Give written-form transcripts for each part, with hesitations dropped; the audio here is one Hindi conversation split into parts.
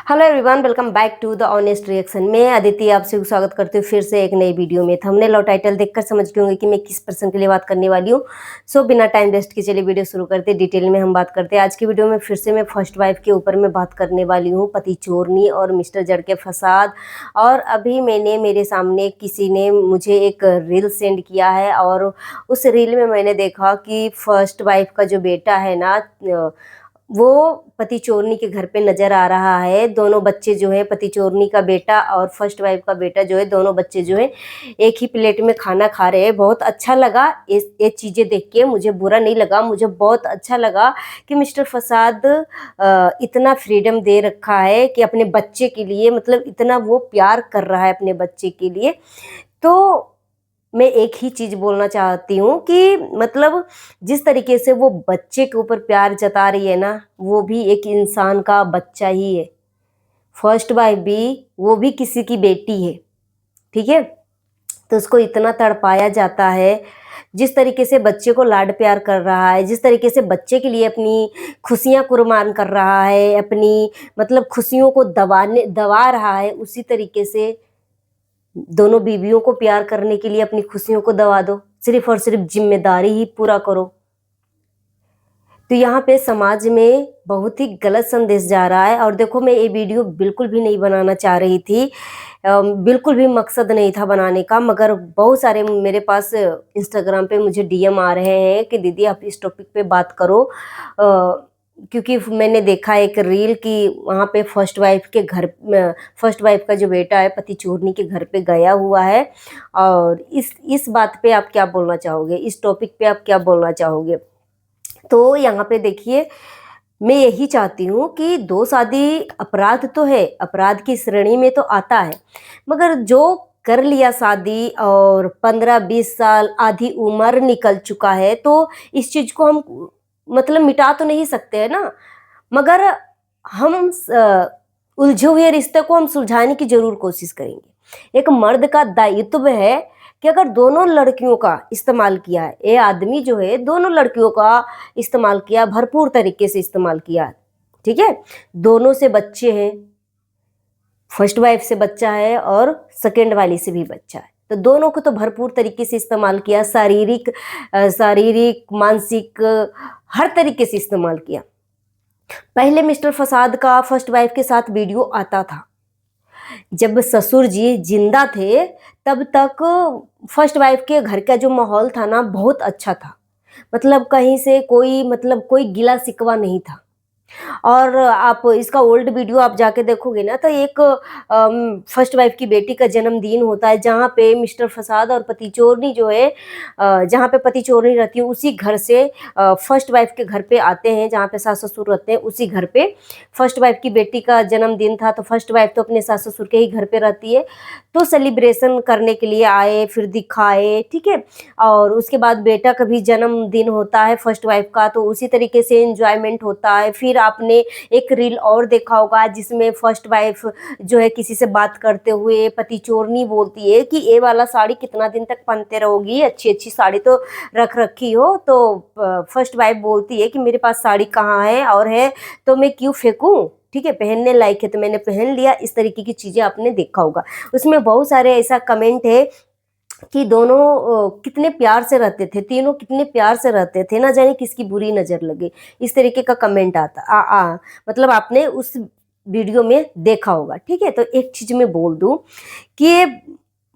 Hello everyone, welcome back to the honest reaction. मैं अदिति आपसे स्वागत करती हूँ फिर से एक नई वीडियो में। थंबनेल और टाइटल देखकर समझ गए होंगे कि मैं किस पर्सन के लिए बात करने वाली हूँ। सो बिना टाइम वेस्ट के चलिए वीडियो शुरू करते हैं। डिटेल में हम बात करते हैं। आज की वीडियो में फिर से मैं फर्स्ट वाइफ के ऊपर में बात करने वाली हूँ, पति चोरनी और मिस्टर जड़ के फसाद। और अभी मेरे सामने किसी ने मुझे एक रील सेंड किया है और उस रील में मैंने देखा कि फर्स्ट वाइफ का जो बेटा है ना, वो पति चोरनी के घर पे नजर आ रहा है। दोनों बच्चे जो है, पति चोरनी का बेटा और फर्स्ट वाइफ का बेटा जो है, दोनों बच्चे जो है एक ही प्लेट में खाना खा रहे हैं। बहुत अच्छा लगा ये चीज़ें देख के। मुझे बुरा नहीं लगा, मुझे बहुत अच्छा लगा कि मिस्टर फसाद इतना फ्रीडम दे रखा है कि अपने बच्चे के लिए, मतलब इतना वो प्यार कर रहा है अपने बच्चे के लिए। तो मैं एक ही चीज़ बोलना चाहती हूँ कि मतलब जिस तरीके से वो बच्चे के ऊपर प्यार जता रही है ना, वो भी एक इंसान का बच्चा ही है। फर्स्ट वाइफ भी, वो भी किसी की बेटी है, ठीक है। तो उसको इतना तड़पाया जाता है। जिस तरीके से बच्चे को लाड प्यार कर रहा है, जिस तरीके से बच्चे के लिए अपनी खुशियाँ कुर्बान कर रहा है, अपनी मतलब खुशियों को दबा रहा है, उसी तरीके से दोनों बीवियों को प्यार करने के लिए अपनी खुशियों को दबा दो। सिर्फ और सिर्फ जिम्मेदारी ही पूरा करो। तो यहाँ पे समाज में बहुत ही गलत संदेश जा रहा है। और देखो, मैं ये वीडियो बिल्कुल भी नहीं बनाना चाह रही थी, बिल्कुल भी मकसद नहीं था बनाने का, मगर बहुत सारे मेरे पास इंस्टाग्राम पे मुझे डीएम आ रहे हैं कि दीदी आप इस टॉपिक पे बात करो। क्योंकि मैंने देखा एक रील कि वहाँ पे फर्स्ट वाइफ के घर, फर्स्ट वाइफ का जो बेटा है पति चोरनी के घर पे गया हुआ है। और इस बात पे आप क्या बोलना चाहोगे, इस टॉपिक पे आप क्या बोलना चाहोगे? तो यहाँ पे देखिए, मैं यही चाहती हूँ कि दो शादी अपराध तो है, अपराध की श्रेणी में तो आता है, मगर जो कर लिया शादी और 15-20 साल आधी उम्र निकल चुका है, तो इस चीज को हम मतलब मिटा तो नहीं सकते है ना, मगर हम उलझे हुए रिश्ते को हम सुलझाने की जरूर कोशिश करेंगे। एक मर्द का दायित्व है कि अगर दोनों लड़कियों का इस्तेमाल किया है, ये आदमी जो है दोनों लड़कियों का इस्तेमाल किया, भरपूर तरीके से इस्तेमाल किया, ठीक है। दोनों से बच्चे हैं, फर्स्ट वाइफ से बच्चा है और सेकेंड वाली से भी बच्चा है। तो दोनों को तो भरपूर तरीके से इस्तेमाल किया, शारीरिक मानसिक हर तरीके से इस्तेमाल किया। पहले मिस्टर फसाद का फर्स्ट वाइफ के साथ वीडियो आता था, जब ससुर जी जिंदा थे तब तक फर्स्ट वाइफ के घर का जो माहौल था ना, बहुत अच्छा था। मतलब कहीं से कोई गिला शिकवा नहीं था। और आप इसका ओल्ड वीडियो आप जाके देखोगे ना, तो एक फर्स्ट वाइफ की बेटी का जन्मदिन होता है, जहाँ पे मिस्टर फसाद और पति चोरनी जो है, जहाँ पे पति चोरनी रहती है उसी घर से फर्स्ट वाइफ के घर पे आते हैं, जहाँ पे सास ससुर रहते हैं उसी घर पे फर्स्ट वाइफ की बेटी का जन्मदिन था। तो फर्स्ट वाइफ तो अपने सास ससुर के ही घर पे रहती है, तो सेलिब्रेशन करने के लिए आए, फिर दिखाए, ठीक है। और उसके बाद बेटा का भी जन्मदिन होता है फर्स्ट वाइफ का, तो उसी तरीके से एंजॉयमेंट होता है। फिर आपने एक रील और देखा होगा जिसमें फर्स्ट वाइफ जो है किसी से बात करते हुए पति चोरनी बोलती है कि ये वाला साड़ी कितना दिन तक पहनते रहोगी, अच्छी अच्छी साड़ी तो रख रखी हो। तो फर्स्ट वाइफ बोलती है कि मेरे पास साड़ी कहाँ है, और है तो मैं क्यों फेंकूं, ठीक है, पहनने लायक है तो मैंने पहन लिया। इस तरीके की चीजें आपने देखा होगा। उसमें बहुत सारे ऐसा कमेंट है कि दोनों कितने प्यार से रहते थे, तीनों कितने प्यार से रहते थे, ना जाने किसकी बुरी नजर लगे, इस तरीके का कमेंट आता मतलब आपने उस वीडियो में देखा होगा, ठीक है। तो एक चीज मैं बोल दूं कि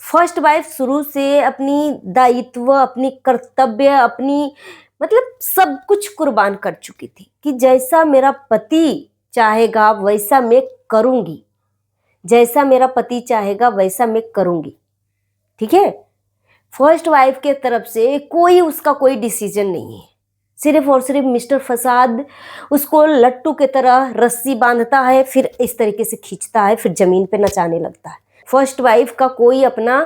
फर्स्ट वाइफ शुरू से अपनी दायित्व, अपनी कर्तव्य, अपनी मतलब सब कुछ कुर्बान कर चुकी थी कि जैसा मेरा पति चाहेगा वैसा मैं करूंगी, जैसा मेरा पति चाहेगा वैसा मैं करूंगी, ठीक है। फर्स्ट वाइफ के तरफ से उसका कोई डिसीजन नहीं है। सिर्फ और सिर्फ मिस्टर फसाद उसको लट्टू के तरह रस्सी बांधता है, फिर इस तरीके से खींचता है, फिर जमीन पे नचाने लगता है। फर्स्ट वाइफ का कोई अपना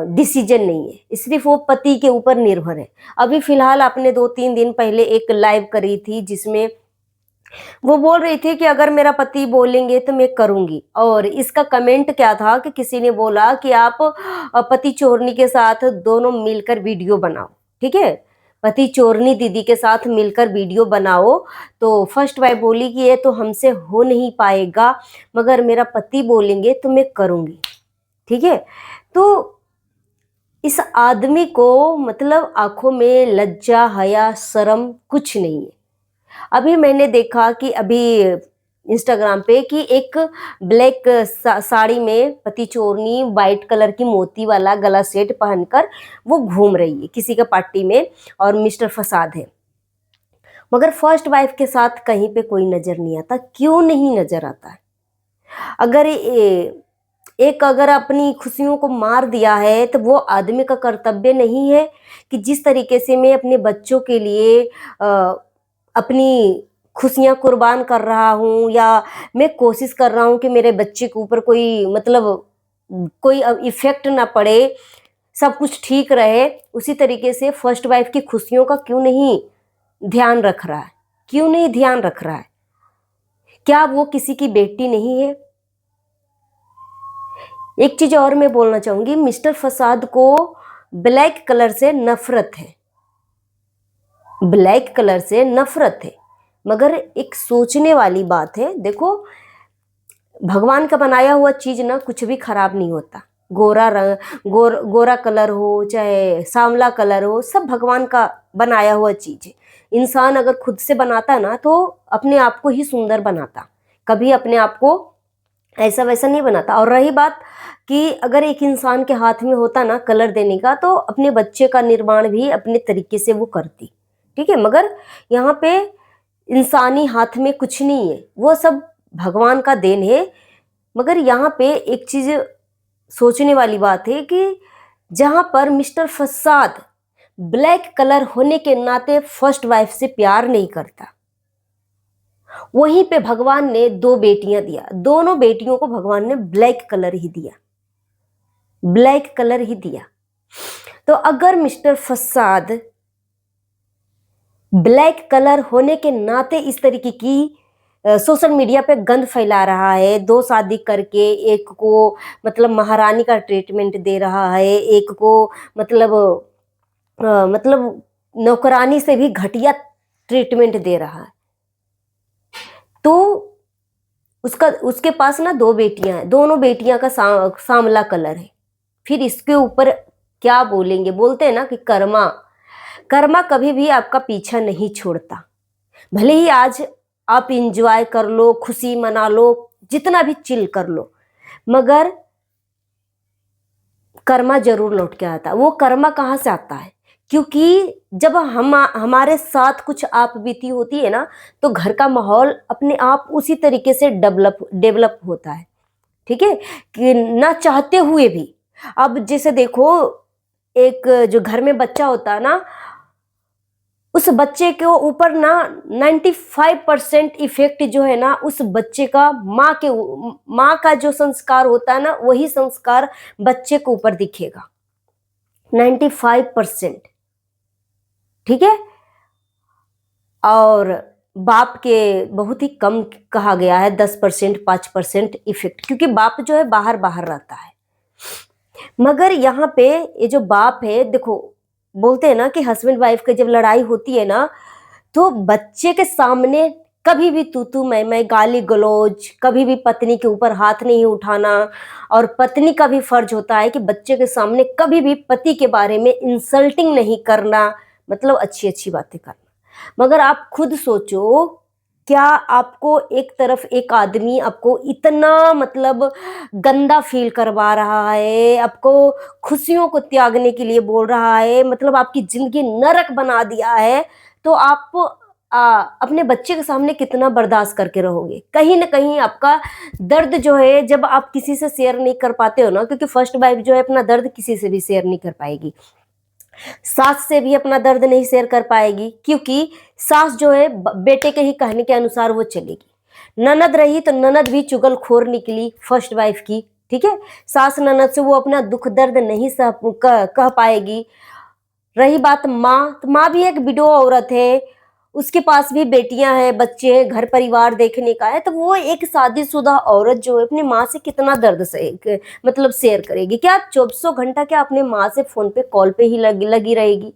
डिसीजन नहीं है, सिर्फ वो पति के ऊपर निर्भर है। अभी फिलहाल आपने 2-3 दिन पहले एक लाइव करी थी जिसमें वो बोल रही थी कि अगर मेरा पति बोलेंगे तो मैं करूंगी। और इसका कमेंट क्या था कि किसी ने बोला कि आप पति चोरनी के साथ दोनों मिलकर वीडियो बनाओ, ठीक है। पति चोरनी दीदी के साथ मिलकर वीडियो बनाओ। तो फर्स्ट वाइफ बोली कि ये तो हमसे हो नहीं पाएगा, मगर मेरा पति बोलेंगे तो मैं करूँगी। ठीक है, तो इस आदमी को मतलब आंखों में लज्जा, हया, शर्म कुछ नहीं है। अभी मैंने देखा कि अभी इंस्टाग्राम पे कि एक ब्लैक साड़ी में पति चोरनी वाइट कलर की मोती वाला गला सेट पहनकर वो घूम रही है किसी का पार्टी में, और मिस्टर फसाद है। मगर फर्स्ट वाइफ के साथ कहीं पे कोई नजर नहीं आता। क्यों नहीं नजर आता है? अगर अगर अपनी खुशियों को मार दिया है तो वो आदमी का कर्तव्य नहीं है कि जिस तरीके से मैं अपने बच्चों के लिए अपनी खुशियां कुर्बान कर रहा हूँ, या मैं कोशिश कर रहा हूँ कि मेरे बच्चे के ऊपर कोई मतलब कोई इफेक्ट ना पड़े, सब कुछ ठीक रहे, उसी तरीके से फर्स्ट वाइफ की खुशियों का क्यों नहीं ध्यान रख रहा है? क्यों नहीं ध्यान रख रहा है? क्या वो किसी की बेटी नहीं है? एक चीज और मैं बोलना चाहूंगी, मिस्टर फसाद को ब्लैक कलर से नफरत है, ब्लैक कलर से नफरत है। मगर एक सोचने वाली बात है, देखो भगवान का बनाया हुआ चीज ना कुछ भी खराब नहीं होता। गोरा रंग गोरा कलर हो चाहे सांवला कलर हो, सब भगवान का बनाया हुआ चीज है। इंसान अगर खुद से बनाता ना तो अपने आप को ही सुंदर बनाता, कभी अपने आप को ऐसा वैसा नहीं बनाता। और रही बात कि अगर एक इंसान के हाथ में होता ना कलर देने का, तो अपने बच्चे का निर्माण भी अपने तरीके से वो करती। ठीक है, मगर यहाँ पे इंसानी हाथ में कुछ नहीं है, वो सब भगवान का देन है। मगर यहाँ पे एक चीज सोचने वाली बात है कि जहां पर मिस्टर फसाद ब्लैक कलर होने के नाते फर्स्ट वाइफ से प्यार नहीं करता, वहीं पे भगवान ने 2 बेटियां दिया, दोनों बेटियों को भगवान ने ब्लैक कलर ही दिया, ब्लैक कलर ही दिया। तो अगर मिस्टर फसाद ब्लैक कलर होने के नाते इस तरीके की सोशल मीडिया पे गंद फैला रहा है, 2 शादी करके एक को मतलब महारानी का ट्रीटमेंट दे रहा है, एक को मतलब नौकरानी से भी घटिया ट्रीटमेंट दे रहा है, तो उसके पास ना 2 बेटियां हैं, दोनों बेटियां का सांवला कलर है। फिर इसके ऊपर क्या बोलेंगे? बोलते हैं ना कि कर्मा कभी भी आपका पीछा नहीं छोड़ता। भले ही आज आप इंजॉय कर लो, खुशी मना लो, जितना भी चिल कर लो, मगर कर्मा जरूर लौट के आता है। वो कर्मा कहाँ से आता है? क्योंकि जब हमारे साथ कुछ आप बीती होती है ना, तो घर का माहौल अपने आप उसी तरीके से डेवलप होता है। ठीक है, कि ना चाहते हुए भी। अब जैसे देखो, एक जो घर में बच्चा होता है ना, उस बच्चे के ऊपर ना 95% इफेक्ट जो है ना, उस बच्चे का माँ का जो संस्कार होता है ना, वही संस्कार बच्चे के ऊपर दिखेगा 95%। ठीक है, और बाप के बहुत ही कम कहा गया है, 10% 5% इफेक्ट, क्योंकि बाप जो है बाहर रहता है। मगर यहाँ पे ये जो बाप है, देखो बोलते हैं ना कि हस्बैंड वाइफ की जब लड़ाई होती है ना, तो बच्चे के सामने कभी भी तू मैं गाली गलौज, कभी भी पत्नी के ऊपर हाथ नहीं उठाना। और पत्नी का भी फर्ज होता है कि बच्चे के सामने कभी भी पति के बारे में इंसल्टिंग नहीं करना, मतलब अच्छी अच्छी बातें करना। मगर आप खुद सोचो, क्या आपको एक तरफ एक आदमी आपको इतना मतलब गंदा फील करवा रहा है, आपको खुशियों को त्यागने के लिए बोल रहा है, मतलब आपकी जिंदगी नरक बना दिया है, तो आप अपने बच्चे के सामने कितना बर्दाश्त करके रहोगे? कहीं ना कहीं आपका दर्द जो है, जब आप किसी से शेयर नहीं कर पाते हो ना, क्योंकि फर्स्ट वाइफ जो है अपना दर्द किसी से भी शेयर नहीं कर पाएगी, सास से भी अपना दर्द नहीं शेयर कर पाएगी, क्योंकि सास जो है बेटे के ही कहने के अनुसार वो चलेगी। ननद रही तो ननद भी चुगलखोर निकली फर्स्ट वाइफ की। ठीक है, सास ननद से वो अपना दुख दर्द नहीं कह पाएगी। रही बात माँ, तो माँ भी एक विडो औरत है, उसके पास भी बेटियां हैं, बच्चे हैं, घर परिवार देखने का है, तो वो एक शादीशुदा औरत जो है अपनी माँ से कितना दर्द से मतलब शेयर करेगी? क्या 2400 घंटा क्या अपने माँ से फोन पे कॉल पे ही लगी रहेगी?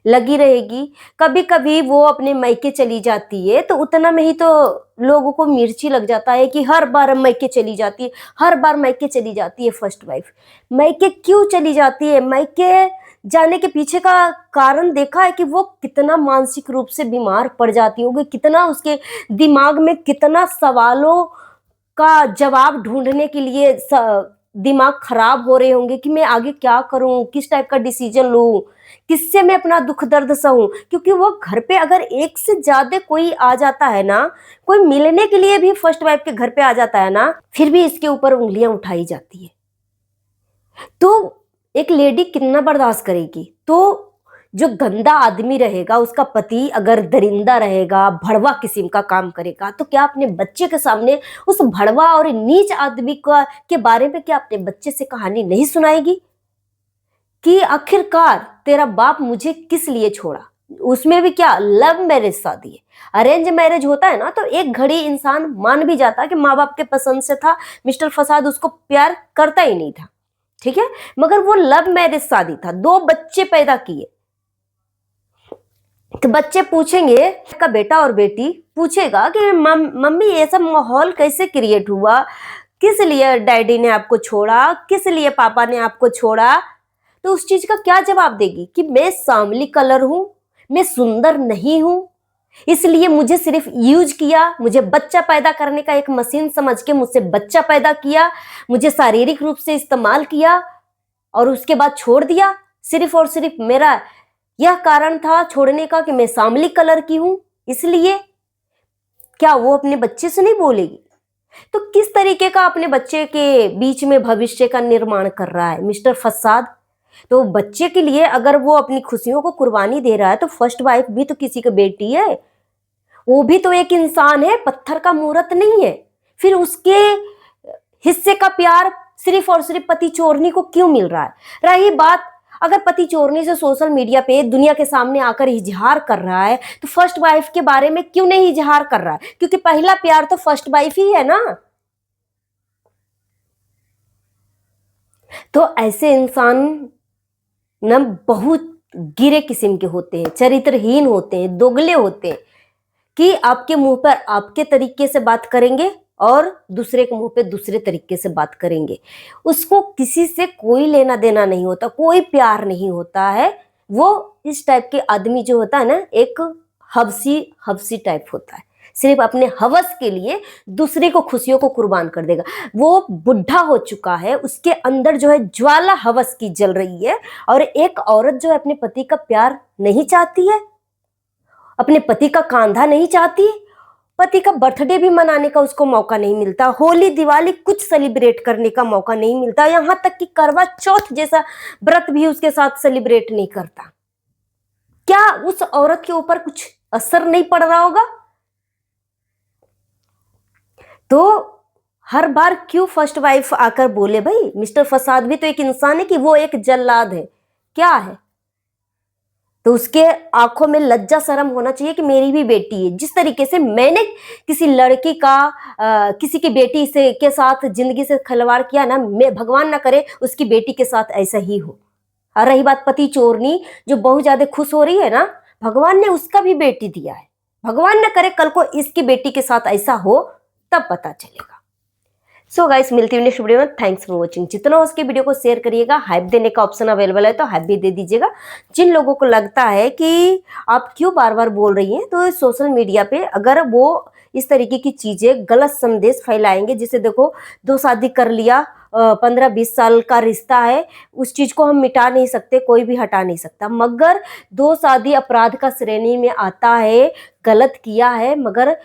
लगी रहेगी। कभी कभी वो अपने मायके चली जाती है तो उतना में ही तो लोगों को मिर्ची लग जाता है कि हर बार मायके चली जाती है, हर बार मायके चली जाती है फर्स्ट वाइफ। मायके क्यों चली जाती है? मायके जाने के पीछे का कारण देखा है कि वो कितना मानसिक रूप से बीमार पड़ जाती होगी, कितना उसके दिमाग में कितना सवालों का जवाब ढूंढने के लिए दिमाग खराब हो रहे होंगे कि मैं आगे क्या करूं, किस टाइप का डिसीजन लूं, किससे मैं अपना दुख दर्द सहूं। क्योंकि वो घर पे अगर एक से ज्यादा कोई आ जाता है ना, कोई मिलने के लिए भी फर्स्ट वाइफ के घर पे आ जाता है ना, फिर भी इसके ऊपर उंगलियां उठाई जाती है। तो एक लेडी कितना बर्दाश्त करेगी? तो जो गंदा आदमी रहेगा, उसका पति अगर दरिंदा रहेगा, भड़वा किस्म का काम करेगा, तो क्या अपने बच्चे के सामने उस भड़वा और नीच आदमी का के बारे में क्या अपने बच्चे से कहानी नहीं सुनाएगी कि आखिरकार तेरा बाप मुझे किस लिए छोड़ा? उसमें भी क्या लव मैरिज शादी है। अरेंज मैरिज होता है ना तो एक घड़ी इंसान मान भी जाता कि माँ बाप के पसंद से था, मिस्टर फसाद उसको प्यार करता ही नहीं था, ठीक है। मगर वो लव मैरिज शादी था, 2 बच्चे पैदा किए। तो बच्चे पूछेंगे, का बेटा और बेटी पूछेगा कि मम्मी ये सब माहौल कैसे क्रिएट हुआ, किस लिए डैडी ने आपको छोड़ा, किस लिए पापा ने आपको छोड़ा? तो उस चीज का क्या जवाब देगी कि मैं सांवली कलर हूं, मैं सुंदर नहीं हूं, इसलिए मुझे सिर्फ यूज किया, मुझे बच्चा पैदा करने का एक मशीन समझ के मुझसे बच्चा पैदा किया, मुझे शारीरिक रूप से इस्तेमाल किया और उसके बाद छोड़ दिया। सिर्फ और सिर्फ मेरा यह कारण था छोड़ने का कि मैं सांवली कलर की हूं, इसलिए। क्या वो अपने बच्चे से नहीं बोलेगी? तो किस तरीके का अपने बच्चे के बीच में भविष्य का निर्माण कर रहा है मिस्टर फसाद? तो बच्चे के लिए अगर वो अपनी खुशियों को कुर्बानी दे रहा है तो फर्स्ट वाइफ भी तो किसी की बेटी है, वो भी तो एक इंसान है, पत्थर का मूर्त नहीं है। फिर उसके हिस्से का प्यार सिर्फ और सिर्फ पति चोरनी को क्यों मिल रहा है? रही बात, अगर पति चोरनी से सोशल मीडिया पे दुनिया के सामने आकर इजहार कर रहा है तो फर्स्ट वाइफ के बारे में क्यों नहीं इजहार कर रहा है? क्योंकि पहला प्यार तो फर्स्ट वाइफ ही है ना। तो ऐसे इंसान न बहुत गिरे किस्म के होते हैं, चरित्रहीन होते हैं, दोगले होते हैं कि आपके मुंह पर आपके तरीके से बात करेंगे और दूसरे के मुंह पे दूसरे तरीके से बात करेंगे। उसको किसी से कोई लेना देना नहीं होता, कोई प्यार नहीं होता है। वो इस टाइप के आदमी जो होता है ना, एक हवसी टाइप होता है, सिर्फ अपने हवस के लिए दूसरे को खुशियों को कुर्बान कर देगा। वो बुढ़ा हो चुका है, उसके अंदर जो है ज्वाला हवस की जल रही है। और एक औरत जो है अपने पति का प्यार नहीं चाहती है, अपने पति का कांधा नहीं चाहती, पति का बर्थडे भी मनाने का उसको मौका नहीं मिलता, होली दिवाली कुछ सेलिब्रेट करने का मौका नहीं मिलता, यहां तक कि करवा चौथ जैसा व्रत भी उसके साथ सेलिब्रेट नहीं करता। क्या उस औरत के ऊपर कुछ असर नहीं पड़ रहा होगा? तो हर बार क्यों फर्स्ट वाइफ आकर बोले, भाई मिस्टर फसाद भी तो एक इंसान है कि वो एक जल्लाद है, क्या है? तो उसके आंखों में लज्जा शर्म होना चाहिए कि मेरी भी बेटी है। जिस तरीके से मैंने किसी लड़की का किसी की बेटी से के साथ जिंदगी से खिलवाड़ किया ना, मैं भगवान ना करे उसकी बेटी के साथ ऐसा ही हो। और रही बात पति चोरनी, जो बहुत ज्यादा खुश हो रही है ना, भगवान ने उसका भी बेटी दिया है। भगवान ना करे कल को इसकी बेटी के साथ ऐसा हो, तब पता चलेगा। सो गाइस, मिलती हूँ नेक्स्ट वीडियो में। Thanks for watching. जितना हो उसके वीडियो को शेयर करिएगा, हाइप देने का ऑप्शन अवेलेबल है तो हाइप भी दे दीजिएगा। जिन लोगों को लगता है कि आप क्यों बार बार बोल रही हैं, तो सोशल मीडिया पे अगर वो इस तरीके की चीजें गलत संदेश फैलाएंगे, जिसे देखो 2 शादी कर लिया, 15-20 साल का रिश्ता है, उस चीज को हम मिटा नहीं सकते, कोई भी हटा नहीं सकता। मगर 2 शादी अपराध का श्रेणी में आता है, गलत किया है, मगर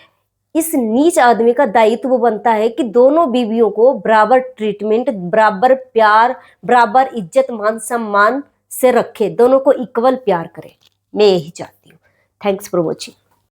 इस नीच आदमी का दायित्व बनता है कि दोनों बीवियों को बराबर ट्रीटमेंट, बराबर प्यार, बराबर इज्जत मान सम्मान से रखे, दोनों को इक्वल प्यार करे। मैं यही चाहती हूँ। Thanks for watching.